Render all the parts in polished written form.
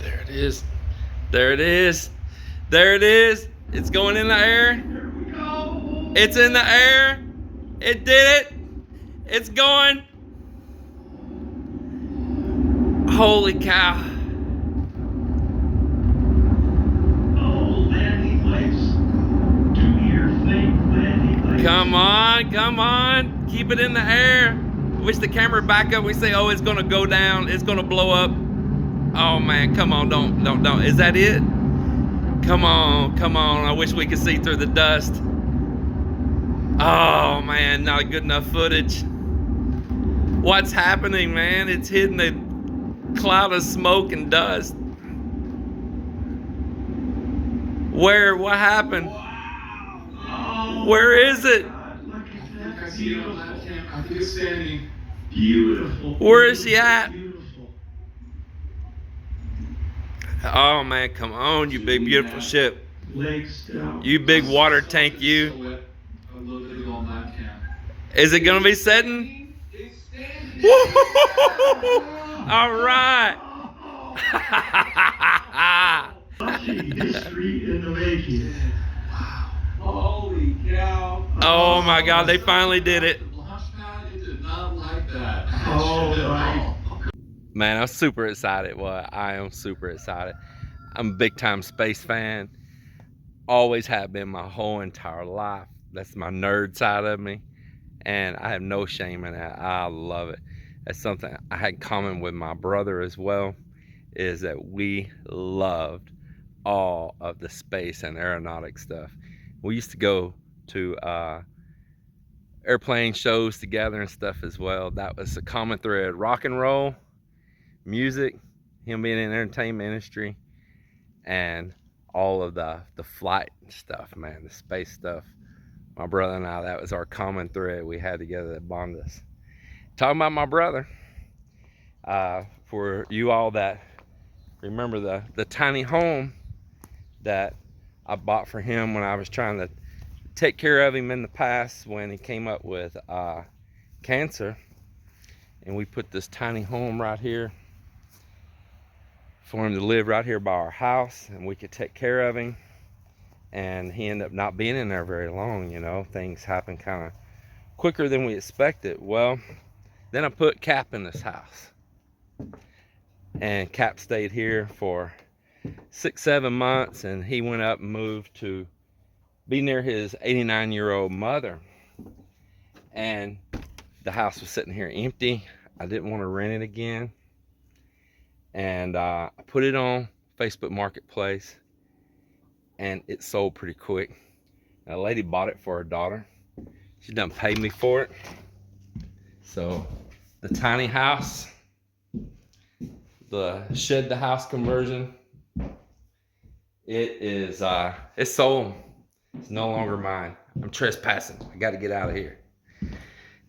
There it is. There it is. There it is. It's going in the air. Here we go. It's in the air. It did it. It's going. Holy cow. Oh, landing place. Do your thing, landing place. Come on, come on. Keep it in the air. Wish the camera back up. We say, oh, it's gonna go down. It's gonna blow up. Oh man, come on, don't. Is that it? Come on, come on. I wish we could see through the dust. Oh man, not good enough footage. What's happening, man? It's hitting the cloud of smoke and dust. Where? What happened? Wow. Oh, where is it? God, look at I think that. I see it on that cam. I think it's standing. Beautiful. Where is she at? Beautiful. Oh man, come on, you big beautiful ship. Legs down. You big water tank, you. Silhouette a little bit on that cam. Is it gonna be setting? It's standing. All right. Watching history in the making. Holy cow. Oh my God, they finally did it. The launch pad, it did not like that. Oh, At right. all. Man, I'm super excited. Well, I am super excited. I'm a big time space fan. Always have been my whole entire life. That's my nerd side of me. And I have no shame in that. I love it. That's something I had in common with my brother as well, is that we loved all of the space and aeronautic stuff. We used to go to airplane shows together and stuff as well. That was a common thread. Rock and roll, music, him being in the entertainment industry, and all of the flight stuff, man, the space stuff. My brother and I, that was our common thread we had together that bonded us. Talking about my brother, for you all that remember the tiny home that I bought for him when I was trying to take care of him in the past when he came up with cancer, and we put this tiny home right here for him to live right here by our house, and we could take care of him. And he ended up not being in there very long, you know. Things happen kind of quicker than we expected. Well, then I put Cap in this house, and Cap stayed here for 6-7 months, and he went up and moved to be near his 89-year-old mother. And the house was sitting here empty. I didn't want to rent it again, and I put it on Facebook Marketplace, and it sold pretty quick. And a lady bought it for her daughter. She done paid me for it. So the tiny house, the shed to house conversion, it's sold. It's no longer mine. I'm trespassing. I got to get out of here.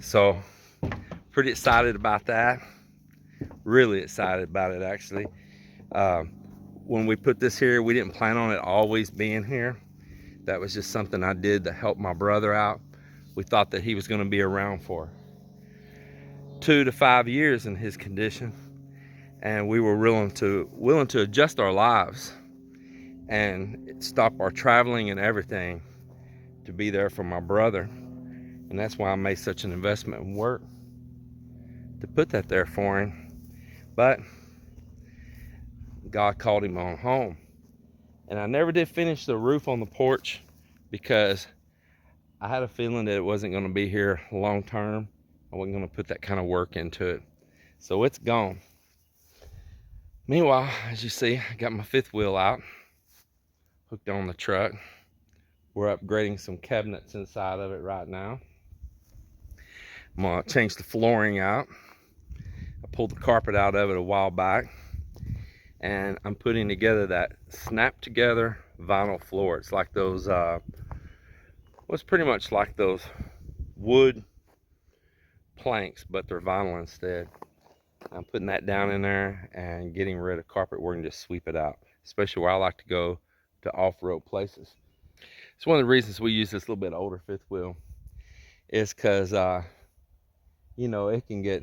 So pretty excited about that. Really excited about it, actually. When we put this here, we didn't plan on it always being here. That was just something I did to help my brother out. We thought that he was going to be around for 2 to 5 years in his condition, and we were willing to adjust our lives and stop our traveling and everything to be there for my brother. And that's why I made such an investment in work to put that there for him. But God called him on home. And I never did finish the roof on the porch because I had a feeling that it wasn't going to be here long term. I wasn't going to put that kind of work into it. So it's gone. Meanwhile, as you see, I got my fifth wheel out, hooked on the truck. We're upgrading some cabinets inside of it right now. I'm going to change the flooring out. I pulled the carpet out of it a while back, and I'm putting together that snap together vinyl floor. It's like those well, it's pretty much like those wood planks, but they're vinyl instead. I'm putting that down in there and getting rid of carpet work and just sweep it out, especially where I like to go to off-road places. It's one of the reasons we use this little bit older fifth wheel, is because you know, it can get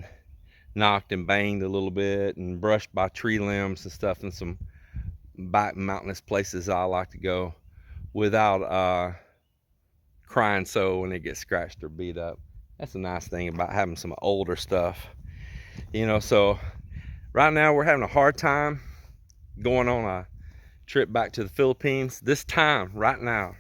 knocked and banged a little bit and brushed by tree limbs and stuff, and some back mountainous places I like to go without crying so when it gets scratched or beat up. That's a nice thing about having some older stuff, you know. So right now we're having a hard time going on a trip back to the Philippines. This time, right now,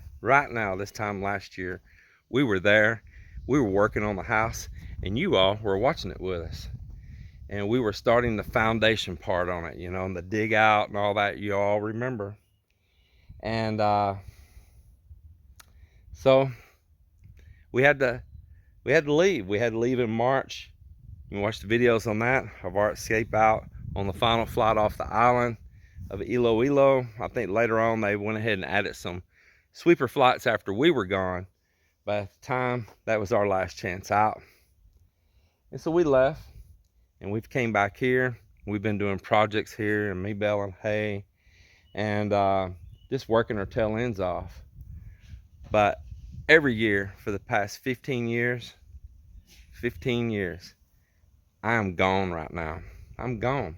this time last year, we were there. We were working on the house, and you all were watching it with us. And we were starting the foundation part on it, you know, and the dig out and all that. You all remember. And so we had to leave. We had to leave in March. You can watch the videos on that of our escape out on the final flight off the island of Iloilo. I think later on they went ahead and added some sweeper flights after we were gone. But at the time, that was our last chance out. And so we left, and we've came back here. We've been doing projects here and me baling hay and just working our tail ends off. But every year for the past 15 years, I am gone right now. I'm gone.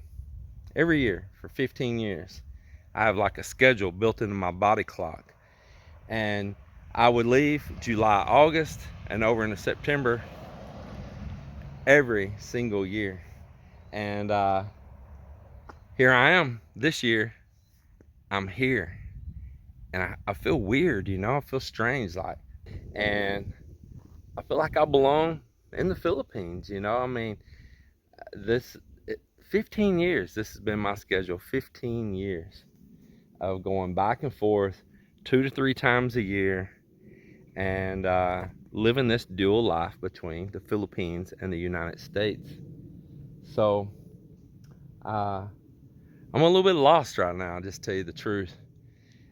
Every year for 15 years. I have like a schedule built into my body clock. And I would leave July, August, and over into September every single year. And here I am this year. I'm here. And I feel weird, you know, I feel strange, like, and I feel like I belong in the Philippines, you know. I mean, 15 years, this has been my schedule, 15 years of going back and forth 2 to 3 times a year and living this dual life between the Philippines and the United States. So I'm a little bit lost right now, just to tell you the truth.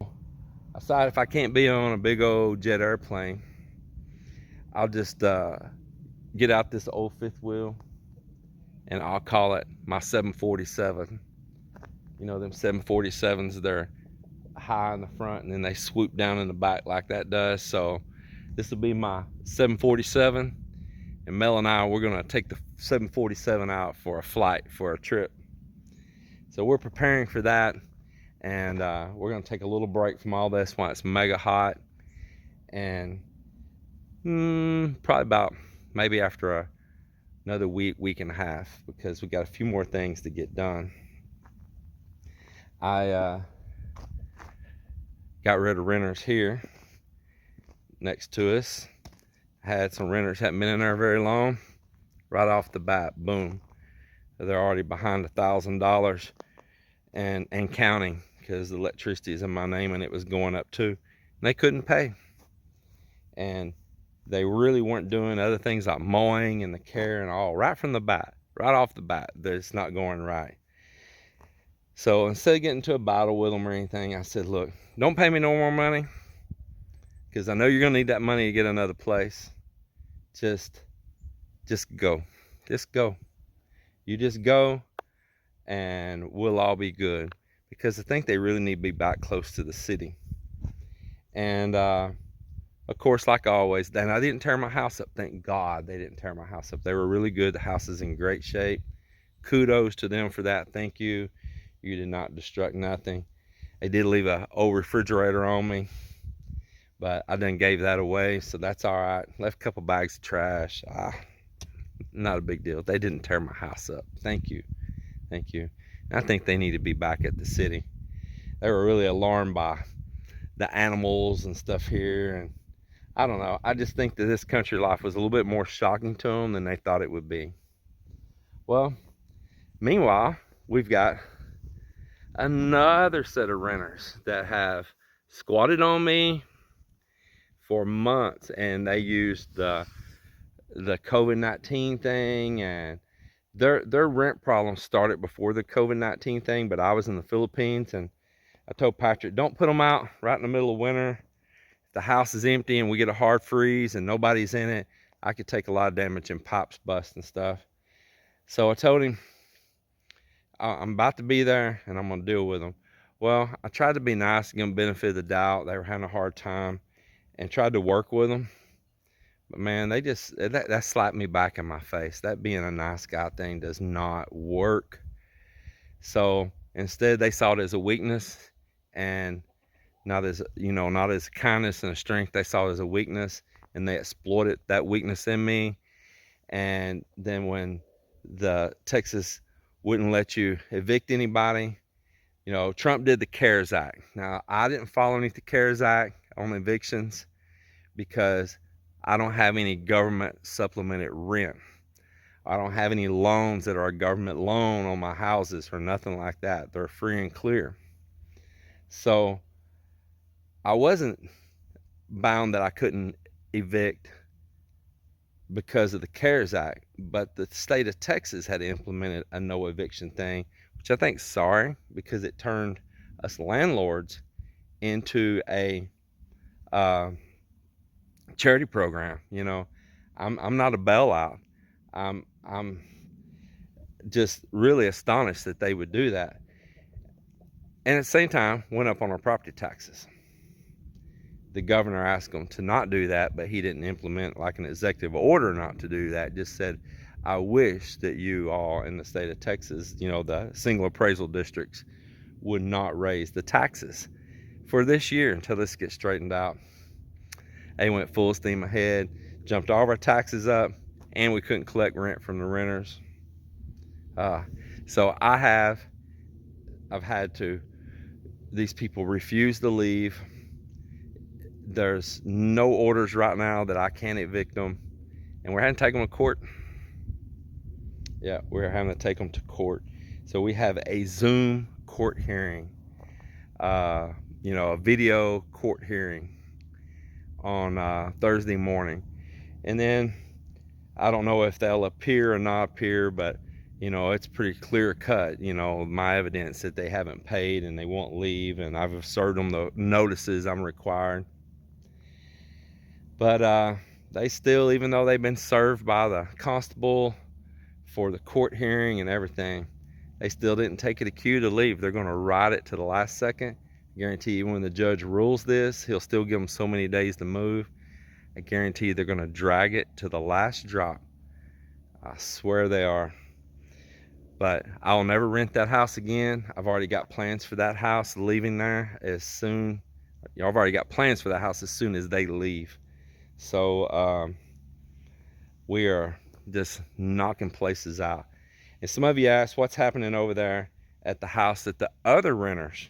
I decided if I can't be on a big old jet airplane, I'll just get out this old fifth wheel and I'll call it my 747. You know, them 747s, they're high in the front and then they swoop down in the back like that does. So this will be my 747, and Mel and I, we're gonna take the 747 out for a flight, for a trip. So we're preparing for that, and we're gonna take a little break from all this while it's mega hot, and probably about maybe after another week and a half, because we got a few more things to get done. I got rid of renters here next to us. Had some renters, hadn't been in there very long. Right off the bat, boom, they're already behind $1,000 and counting, because the electricity is in my name and it was going up too. And they couldn't pay, and they really weren't doing other things like mowing and the care and all right from the bat, right off the bat, that it's not going right. So instead of getting into a battle with them or anything, I said, look, don't pay me no more money, because I know you're gonna need that money to get another place. Just go. Just go. You just go and we'll all be good, because I think they really need to be back close to the city. And of course, like always, then I didn't tear my house up. Thank God they didn't tear my house up. They were really good. The house is in great shape. Kudos to them for that. Thank you. You did not destruct nothing. They did leave an old refrigerator on me, but I done gave that away, so that's all right. Left a couple bags of trash. Not a big deal. They didn't tear my house up. Thank you. Thank you. And I think they need to be back at the city. They were really alarmed by the animals and stuff here, and I don't know. I just think that this country life was a little bit more shocking to them than they thought it would be. Well, meanwhile, we've got another set of renters that have squatted on me for months, and they used the COVID-19 thing, and their rent problem started before the COVID-19 thing. But I was in the Philippines, and I told Patrick, don't put them out right in the middle of winter. If the house is empty and we get a hard freeze and nobody's in it, I could take a lot of damage and pipes bust and stuff. So I told him, I'm about to be there and I'm gonna deal with them. Well, I tried to be nice, give them benefit of the doubt. They were having a hard time, and tried to work with them. But man, they just, that slapped me back in my face. That being a nice guy thing does not work. So instead, they saw it as a weakness, and not as, not as kindness and a strength. They saw it as a weakness, and they exploited that weakness in me. And then when the Texas wouldn't let you evict anybody, Trump did the CARES Act. Now, I didn't follow underneath the CARES Act on evictions because I don't have any government supplemented rent. I don't have any loans that are a government loan on my houses or nothing like that. They're free and clear. So I wasn't bound that I couldn't evict because of the CARES Act, but the state of Texas had implemented a no eviction thing, which I think is sorry, because it turned us landlords into a charity program. I'm not a bailout. I'm just really astonished that they would do that. And at the same time, went up on our property taxes. The governor asked them to not do that, but he didn't implement like an executive order not to do that. Just said, I wish that you all in the state of Texas, the single appraisal districts, would not raise the taxes for this year until this gets straightened out. They went full steam ahead, jumped all of our taxes up, and we couldn't collect rent from the renters. So I've had to, these people refuse to leave. There's no orders right now that I can't evict them, and we're having to take them to court. Yeah, we're having to take them to court. So we have a Zoom court hearing, a video court hearing on Thursday morning. And then I don't know if they'll appear or not appear, but it's pretty clear cut, my evidence that they haven't paid and they won't leave, and I've served them the notices I'm required. But they still, even though they've been served by the constable for the court hearing and everything, they still didn't take it a cue to leave. They're going to ride it to the last second. I guarantee you when the judge rules this, he'll still give them so many days to move. I guarantee you they're going to drag it to the last drop. I swear they are. But I'll never rent that house again. I've already got plans for that house leaving there as soon. I've already got plans for that house as soon as they leave. So we are just knocking places out. And some of you asked what's happening over there at the house that the other renters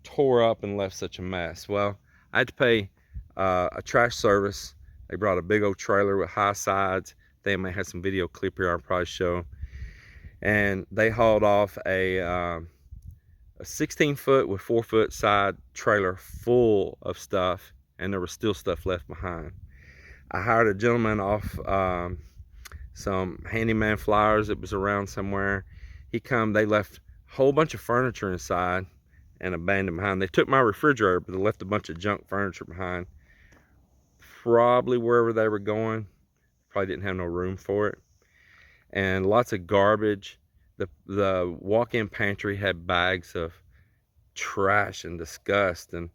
tore up and left such a mess. Well, I had to pay a trash service. They brought a big old trailer with high sides. They may have some video clip here I'll probably show. And they hauled off a 16-foot with 4-foot side trailer full of stuff, and there was still stuff left behind. I hired a gentleman off some handyman flyers that was around somewhere. They left a whole bunch of furniture inside and abandoned behind. They took my refrigerator, but they left a bunch of junk furniture behind. Probably wherever they were going, probably didn't have no room for it. And lots of garbage. The walk-in pantry had bags of trash and disgust, and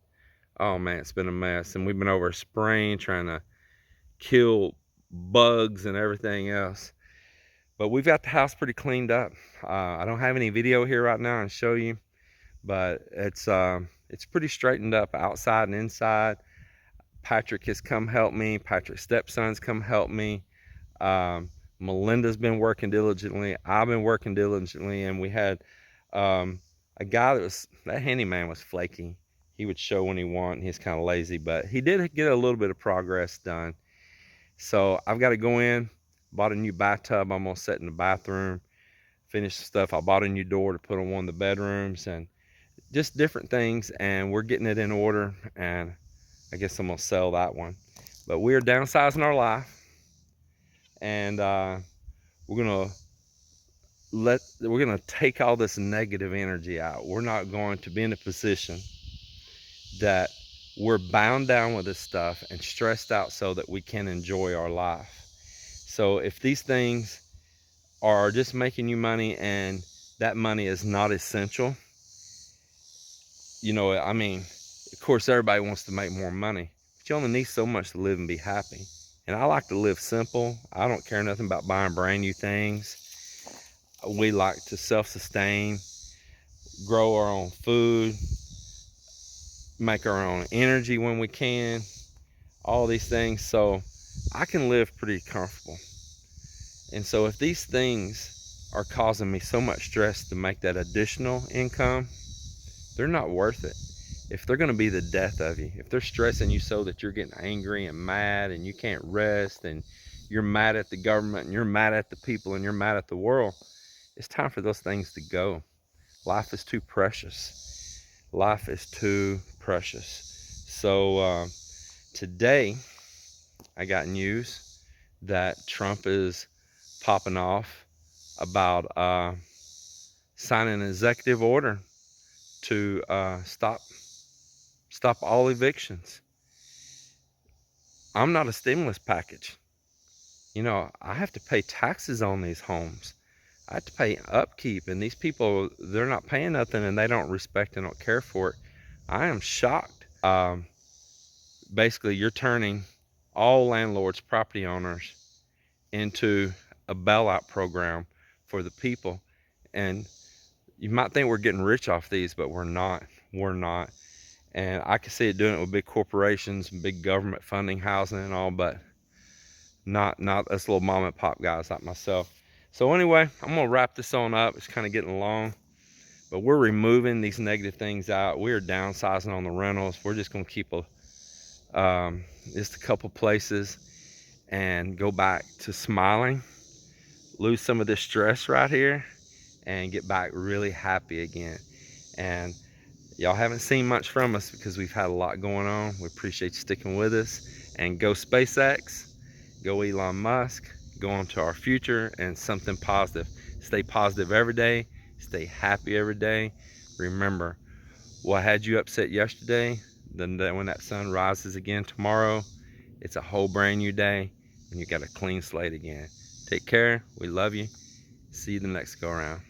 oh man, it's been a mess. And we've been over spraying, trying to kill bugs and everything else, but we've got the house pretty cleaned up. I don't have any video here right now and show you, but it's pretty straightened up outside and inside. Patrick has come help me. Patrick's stepson's come help me. Melinda's been working diligently. I've been working diligently, and we had a guy that handyman was flaky. He would show when he wanted. He's kind of lazy, but he did get a little bit of progress done. So I've got to go in, bought a new bathtub. I'm gonna set in the bathroom, finish the stuff. I bought a new door to put on one of the bedrooms, and just different things, and we're getting it in order, and I guess I'm gonna sell that one. But we're downsizing our life, and we're gonna take all this negative energy out. We're not going to be in a position that we're bound down with this stuff and stressed out so that we can enjoy our life. So if these things are just making you money and that money is not essential, I mean, of course everybody wants to make more money, but you only need so much to live and be happy. And I like to live simple. I don't care nothing about buying brand new things. We like to self-sustain, grow our own food, make our own energy when we can, all these things. So I can live pretty comfortable. And so if these things are causing me so much stress to make that additional income, they're not worth it. If they're going to be the death of you, if they're stressing you so that you're getting angry and mad and you can't rest and you're mad at the government and you're mad at the people and you're mad at the world, it's time for those things to go. Life is too precious. Life is too precious. So today I got news that Trump is popping off about signing an executive order to stop all evictions. I'm not a stimulus package. You know, I have to pay taxes on these homes. I have to pay upkeep, and these people, they're not paying nothing and they don't respect and don't care for it. I am shocked. Basically, you're turning all landlords, property owners, into a bailout program for the people. And you might think we're getting rich off these, but we're not. We're not. And I can see it doing it with big corporations, big government funding housing and all, but not us little mom and pop guys like myself. So anyway, I'm gonna wrap this on up. It's kind of getting long, but we're removing these negative things out. We're downsizing on the rentals. We're just gonna keep just a couple places and go back to smiling, lose some of this stress right here, and get back really happy again. And y'all haven't seen much from us because we've had a lot going on. We appreciate you sticking with us. And go SpaceX, go Elon Musk, go on to our future and something positive. Stay positive every day. Stay happy every day. Remember, what had you upset yesterday, then when that sun rises again tomorrow, it's a whole brand new day and you got a clean slate again. Take care. We love you. See you the next go around.